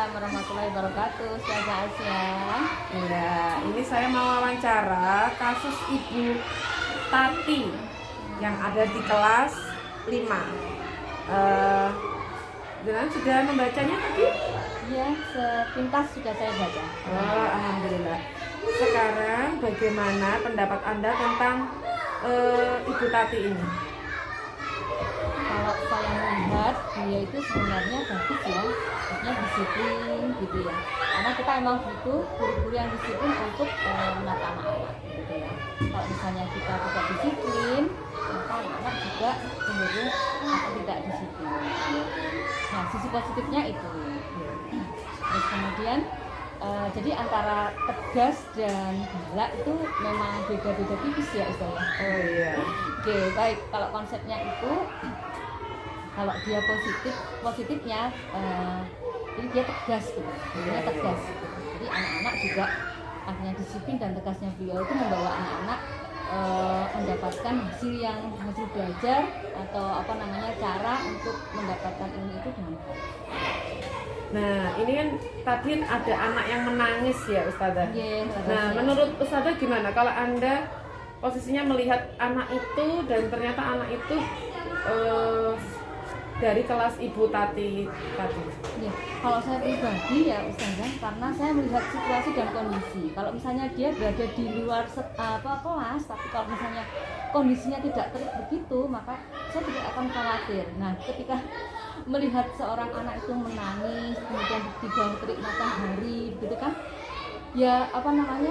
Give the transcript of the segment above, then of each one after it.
Waalaikumsalam warahmatullahi wabarakatuh. Ustazah Asya. Ya, ini saya mau wawancara kasus Ibu Tati yang ada di kelas 5. Jangan sudah membacanya tadi? Iya, sepintas sudah saya baca. Oh, alhamdulillah. Sekarang bagaimana pendapat Anda tentang Ibu Tati ini? Kalau saya melihat dia itu sebenarnya bagus ya, maksudnya disiplin gitu ya. Karena kita emang butuh guru-guru yang disiplin untuk menata anak-anak gitu ya. Kalau misalnya kita tidak disiplin, maka anak juga cenderung atau tidak disiplin. Nah, sisi positifnya itu. Terus kemudian jadi antara tegas dan galak itu memang beda-beda tipis ya Ustaz. Oh iya. Oke, baik. Kalau konsepnya itu, kalau dia positifnya jadi dia tegas gitu, dia tegas. Jadi anak-anak juga akhirnya disiplin dan tegasnya beliau itu membawa anak-anak mendapatkan hasil belajar atau cara untuk mendapatkan ilmu itu dengan baik. Nah, ini kan tadi ada anak yang menangis ya Ustazah. Nah, Ya. menurut Ustazah gimana kalau Anda posisinya melihat anak itu dan ternyata anak itu dari kelas Ibu Tati tadi? Ya, kalau saya pribadi ya Ustazah, karena saya melihat situasi dan kondisi. Kalau misalnya dia berada di luar kelas, tapi kalau misalnya kondisinya tidak terik begitu, maka saya tidak akan khawatir. Nah, ketika melihat seorang anak itu menangis, kemudian di bawah terik matahari, gitu kan, ya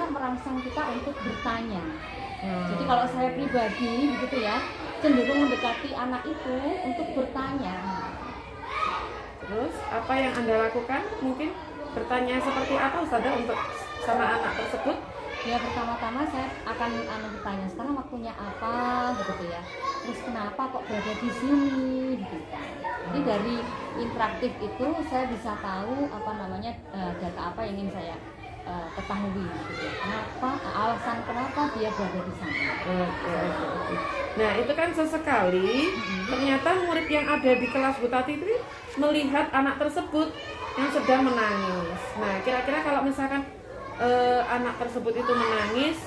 merangsang kita untuk bertanya. Jadi kalau saya pribadi, begitu ya, cenderung mendekati anak itu untuk bertanya. Terus apa yang Anda lakukan? Mungkin bertanya seperti apa Ustazah untuk sama anak tersebut? Ya, pertama-tama saya akan bertanya, sekarang waktunya apa, gitu ya. Terus kenapa kok berada di sini, gitu. Jadi dari interaktif itu saya bisa tahu data apa yang ingin saya ketahui, gitu. Alasan kenapa dia berada di sana. Oke. Nah, itu kan sesekali ternyata murid yang ada di kelas Bu Tati itu melihat anak tersebut yang sedang menangis. Nah, kira-kira kalau misalkan anak tersebut itu menangis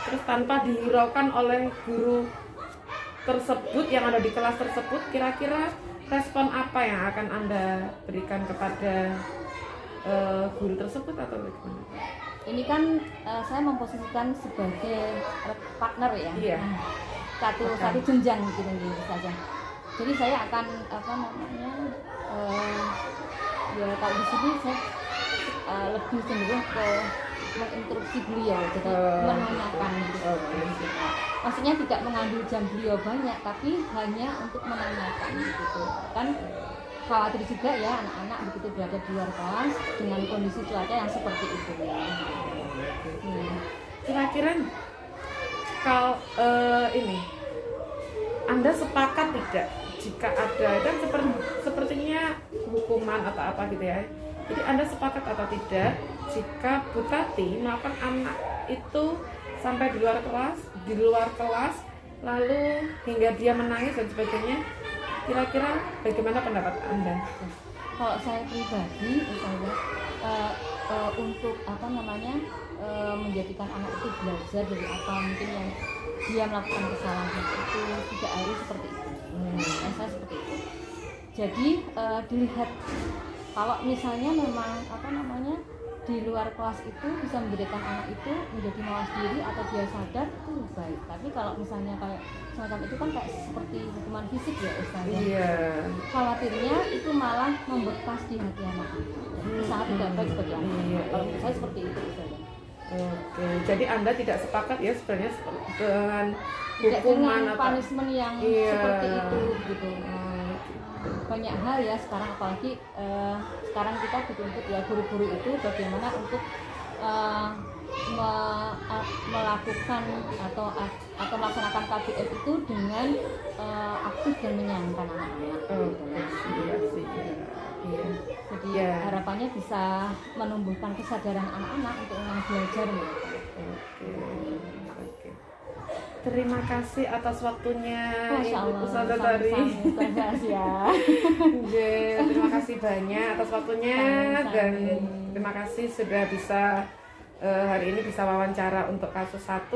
terus tanpa dihiraukan oleh guru tersebut yang ada di kelas tersebut, kira-kira respon apa yang akan Anda berikan kepada guru tersebut atau bagaimana? Ini kan saya memposisikan sebagai partner ya. Iya. Satu jenjang gitu saja. Jadi saya akan ya kalau di sini saya lebih cenderung ke menginstruksi beliau, jadi menanyakan gitu. Maksudnya tidak mengambil jam beliau banyak, tapi hanya untuk menanyakan gitu. Kan khawatir juga ya anak-anak begitu berada di luar kelas dengan kondisi cuaca yang seperti itu. Kira-kira kalau ini Anda sepakat tidak jika ada kan sepertinya hukuman atau apa gitu ya? Jadi Anda sepakat atau tidak jika Bu Tati melakukan anak itu sampai di luar kelas lalu hingga dia menangis dan sebagainya? Kira-kira bagaimana pendapat Anda? Kalau saya pribadi, misalnya untuk menjadikan anak itu belajar dari apa mungkin yang dia melakukan kesalahan itu tidak harus seperti itu. Saya seperti itu. Jadi dilihat kalau misalnya memang di luar kelas itu bisa menjadikan anak itu menjadi mawas diri atau dia sadar, itu baik. Tapi kalau misalnya kayak semacam itu kan kayak seperti hukuman fisik ya Ustaz. Iya. Khawatirnya itu malah membekas di hati anak itu. Jadi sangat tidak baik bagi anak. Iya. Kalau menurut saya seperti itu Ustaz. Oke, jadi Anda tidak sepakat ya sebenarnya dengan Tidak hukuman dengan atau punishment yang seperti itu gitu. Banyak hal ya sekarang, apalagi sekarang kita dituntut ya guru-guru itu bagaimana untuk melakukan atau melaksanakan KBM itu dengan aktif dan menyenangkan anak-anak. Iya. Jadi harapannya bisa menumbuhkan kesadaran anak-anak untuk belajar mereka. Oke. Terima kasih atas waktunya Masya Ibu Allah, Ustazah Tari. sama-sama, Ustazah ya. Nggih, terima kasih banyak atas waktunya Sama-sama. dan terima kasih sudah bisa hari ini bisa wawancara untuk kasus 1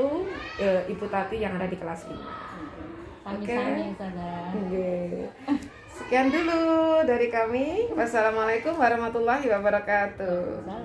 Ibu Tati yang ada di kelas 5. Sami-sami Ustazah. Nggih. Sekian dulu dari kami. Wassalamualaikum warahmatullahi wabarakatuh. Salam.